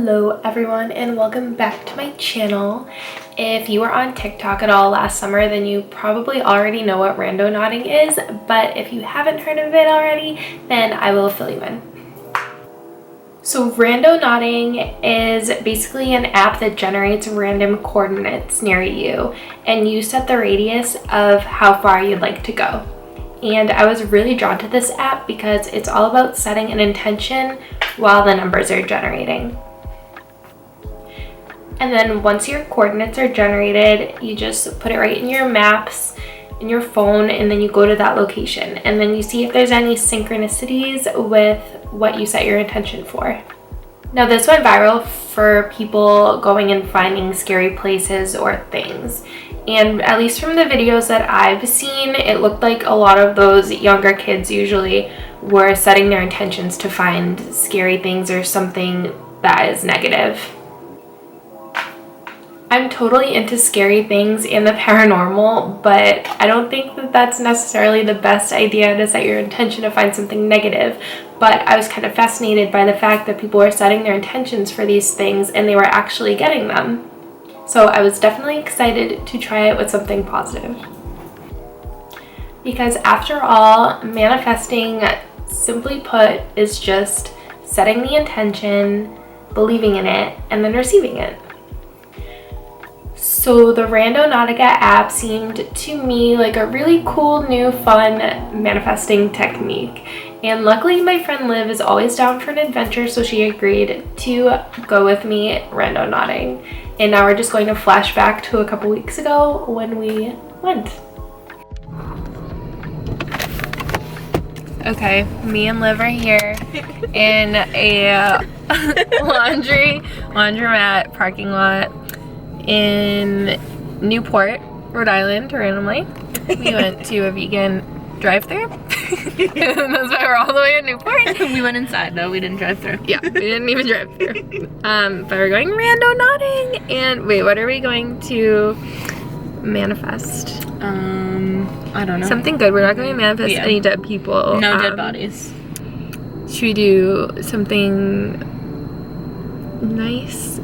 Hello everyone and welcome back to my channel. If you were on TikTok at all last summer, then you probably already know what randonauting is, but if you haven't heard of it already, then I will fill you in. So randonauting is basically an app that generates random coordinates near you, and you set the radius of how far you'd like to go. And I was really drawn to this app because it's all about setting an intention while the numbers are generating. And then once your coordinates are generated, you just put it right in your maps, in your phone, and then you go to that location. And then you see if there's any synchronicities with what you set your intention for. Now this went viral for people going and finding scary places or things. And at least from the videos that I've seen, it looked like a lot of those younger kids usually were setting their intentions to find scary things or something that is negative. I'm totally into scary things and the paranormal, but I don't think that that's necessarily the best idea to set your intention to find something negative. But I was kind of fascinated by the fact that people were setting their intentions for these things and they were actually getting them. So I was definitely excited to try it with something positive. Because after all, manifesting, simply put, is just setting the intention, believing in it, and then receiving it. So the Randonautica app seemed to me like a really cool, new, fun manifesting technique. And luckily my friend Liv is always down for an adventure, so she agreed to go with me randonauting. And now we're just going to flash back to a couple weeks ago when we went. Okay, me and Liv are here in a laundromat parking lot in Newport, Rhode Island, randomly. We went to a vegan drive-thru. That's why we're all the way in Newport. We went inside though, we didn't drive through. Yeah, we didn't even drive through. But we're going randonauting. And wait, what are we going to manifest? I don't know. Something good. We're not going to manifest any dead people. No dead bodies. Should we do something nice?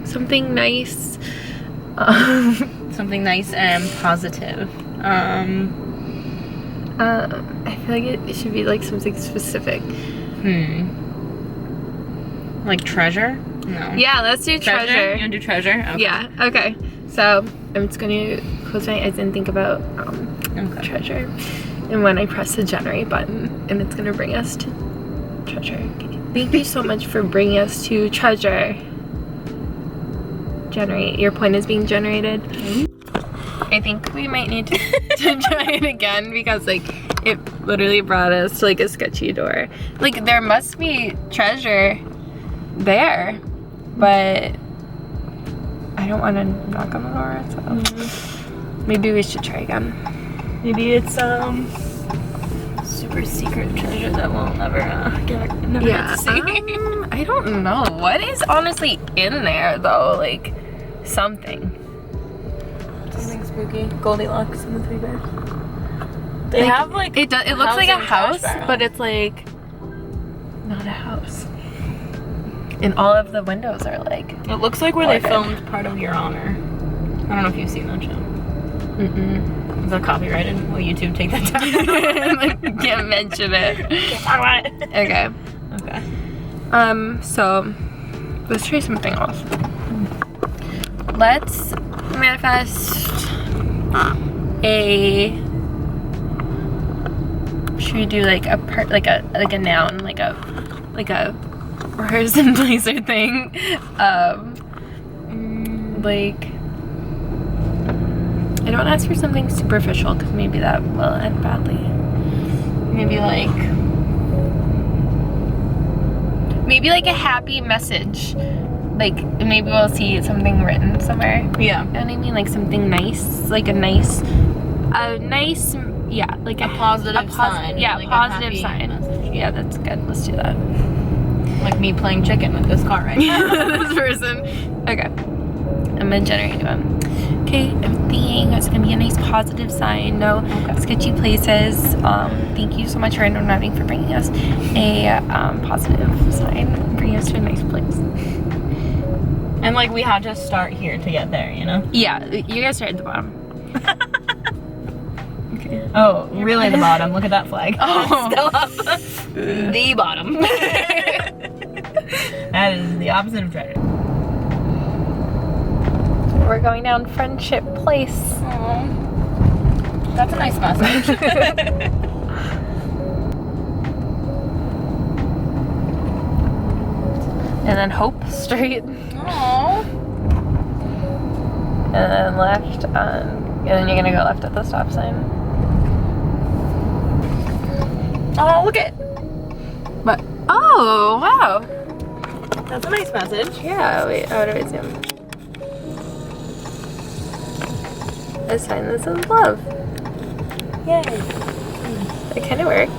Something nice. Something nice and positive. I feel like it should be like something specific. Like treasure? No. Yeah, let's do treasure. You want to do treasure? Okay. Yeah, okay. So I'm just going to close my eyes and think about treasure. And when I press the generate button, and it's going to bring us to treasure. Thank you so much for bringing us to treasure. Generate. Your point is being generated. I think we might need to try it again because like it literally brought us to like a sketchy door. Like there must be treasure there, but I don't want to knock on the door, so maybe we should try again. Maybe it's super secret treasure that we'll never get to see. I don't know. What is honestly in there though? Like something. Something spooky. Goldilocks and the Three Bears. They like, have like it looks like a house, barrel. but it's like not a house. And all of the windows are like. It looks like where they filmed Part of Your Honor. I don't know if you've seen that show. Is that copyrighted? Will YouTube take that down? Can't mention it. Can't talk about it. Okay. Okay. So let's try something else. Let's manifest should we do like a noun, like a person, place, or thing? Like I don't ask for something superficial because maybe that will end badly. Maybe like a happy message. Like maybe we'll see something written somewhere. Yeah. You know what I mean? Like something nice, like a nice, yeah, like a positive sign. Yeah, like positive a sign. Message. Yeah, that's good. Let's do that. Like me playing chicken with this car right now. This person. Okay. I'm gonna generate one. Okay, I'm thinking it's gonna be a nice positive sign. No sketchy places. Thank you so much, Randonauting, for bringing us a positive sign. Bring us to a nice place. And like we had to start here to get there, you know? Yeah, you guys start at the bottom. Okay. Oh, really the bottom. Look at that flag. Oh. Still up. The bottom. That is the opposite of treasure. We're going down Friendship Place. Aww. That's a nice message. And then Hope Street. Aww. And then left on, and then you're gonna go left at the stop sign. Oh, look at. But, oh, wow. That's a nice message. Yeah, wait, how do I zoom? A sign that says love. Yay. It kind of worked.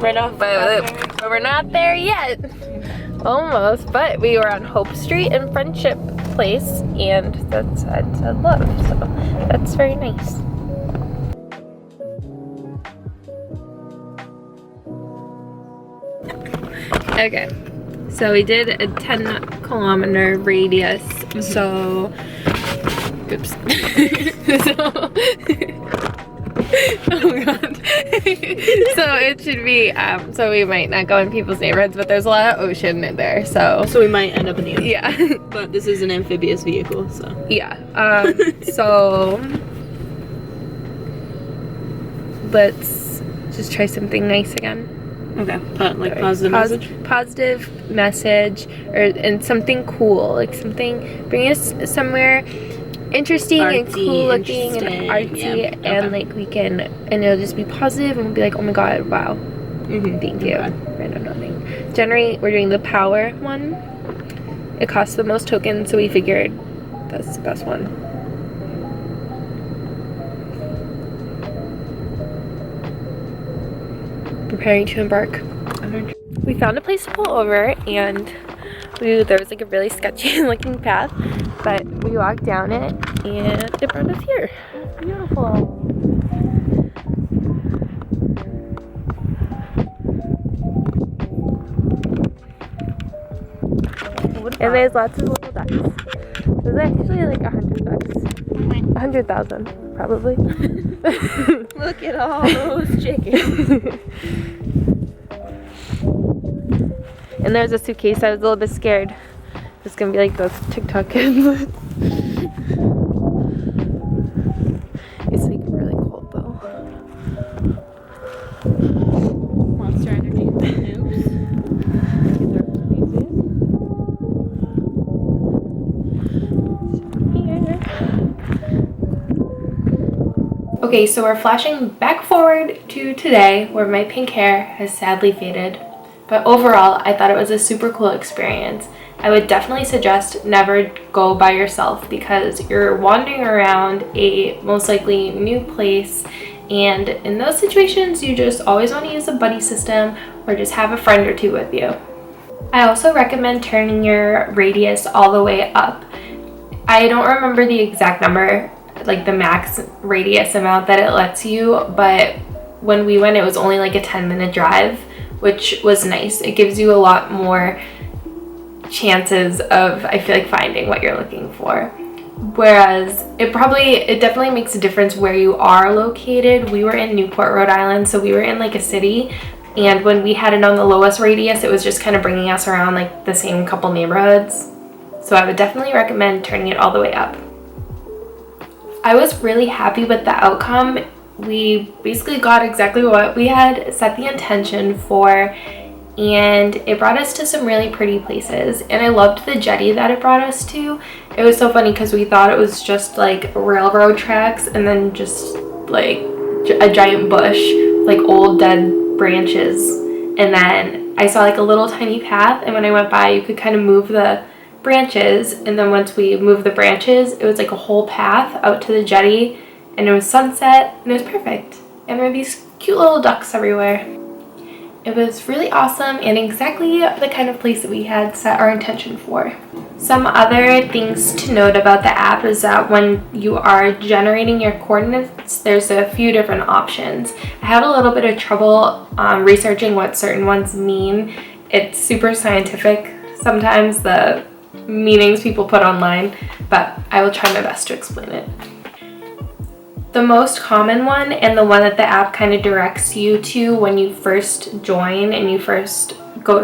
Right off. But we're not there yet. Almost, but we were on Hope Street and Friendship Place, and that said love, so that's very nice. Okay, so we did a 10-kilometer radius, so, oops. Oh god. So it should be, so we might not go in people's neighborhoods, but there's a lot of ocean there, so we might end up in the ocean. yeah. But this is an amphibious vehicle, so. Yeah. So let's just try something nice again. Okay. Like positive message? Positive message, and something cool, like something, bring us somewhere interesting Artsy, and cool looking and artsy, yeah. and like we can, and it'll just be positive, and we'll be like, oh my god, wow. Thank you. Okay. Randonauting. Generally, we're doing the power one. It costs the most tokens, so we figured that's the best one. Preparing to embark on our trip. We found a place to pull over, and there was like a really sketchy looking path, but we walked down it, and it brought us here. Beautiful. And there's lots of little ducks. There's actually like 100 ducks. 100,000, probably. Look at all those chickens. And there's a suitcase. I was a little bit scared. It's gonna be like those TikTok kids. It's like really cold though. Monster Energy noobs. Okay, so we're flashing back forward to today, where my pink hair has sadly faded. But overall, I thought it was a super cool experience. I would definitely suggest never go by yourself, because you're wandering around a most likely new place, and in those situations you just always want to use a buddy system or just have a friend or two with you. I also recommend turning your radius all the way up. I don't remember the exact number, like the max radius amount that it lets you, but when we went it was only like a 10-minute drive, which was nice. It gives you a lot more chances of, I feel like, finding what you're looking for. Whereas it definitely makes a difference where you are located. We were in Newport, Rhode Island, so we were in like a city, and when we had it on the lowest radius, it was just kind of bringing us around like the same couple neighborhoods. So I would definitely recommend turning it all the way up. I was really happy with the outcome. We basically got exactly what we had set the intention for, and it brought us to some really pretty places, and I loved the jetty that it brought us to. It was so funny because we thought it was just like railroad tracks and then just like a giant bush, like old dead branches, and then I saw like a little tiny path, and when I went by you could kind of move the branches, and then once we moved the branches it was like a whole path out to the jetty, and it was sunset, and it was perfect, and there were these cute little ducks everywhere. It was really awesome and exactly the kind of place that we had set our intention for. Some other things to note about the app is that when you are generating your coordinates, there's a few different options. I had a little bit of trouble researching what certain ones mean. It's super scientific. Sometimes the meanings people put online, but I will try my best to explain it. The most common one, and the one that the app kind of directs you to when you first join and you first go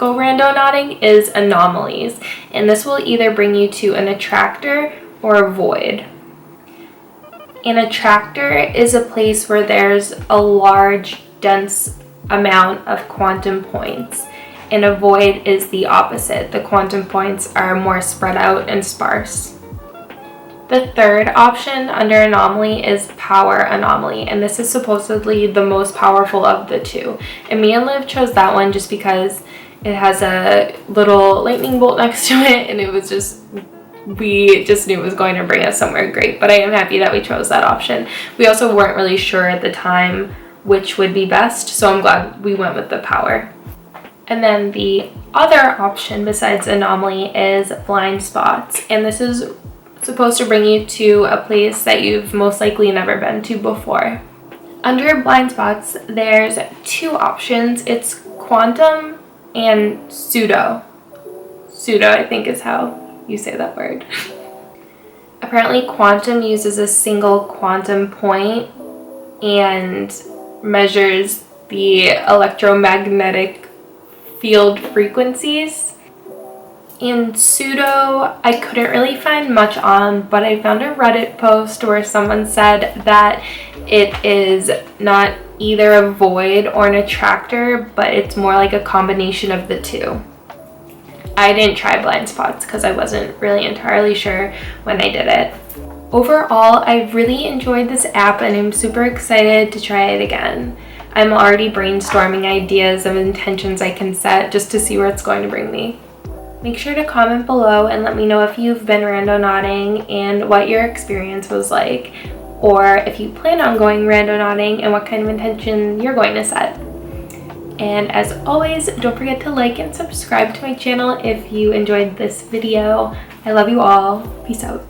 randonauting, is anomalies. And this will either bring you to an attractor or a void. An attractor is a place where there's a large, dense amount of quantum points. And a void is the opposite. The quantum points are more spread out and sparse. The third option under anomaly is power anomaly, and this is supposedly the most powerful of the two. And me and Liv chose that one just because it has a little lightning bolt next to it, and we just knew it was going to bring us somewhere great. But I am happy that we chose that option. We also weren't really sure at the time which would be best, so I'm glad we went with the power. And then the other option besides anomaly is blind spots, and this is supposed to bring you to a place that you've most likely never been to before. Under blind spots, there's two options. It's quantum and pseudo. Pseudo, I think, is how you say that word. Apparently, quantum uses a single quantum point and measures the electromagnetic field frequencies. In pseudo, I couldn't really find much on, but I found a Reddit post where someone said that it is not either a void or an attractor, but it's more like a combination of the two. I didn't try blind spots because I wasn't really entirely sure when I did it. Overall, I really enjoyed this app and I'm super excited to try it again. I'm already brainstorming ideas of intentions I can set just to see where it's going to bring me. Make sure to comment below and let me know if you've been randonauting and what your experience was like, or if you plan on going randonauting and what kind of intention you're going to set. And as always, don't forget to like and subscribe to my channel if you enjoyed this video. I love you all. Peace out.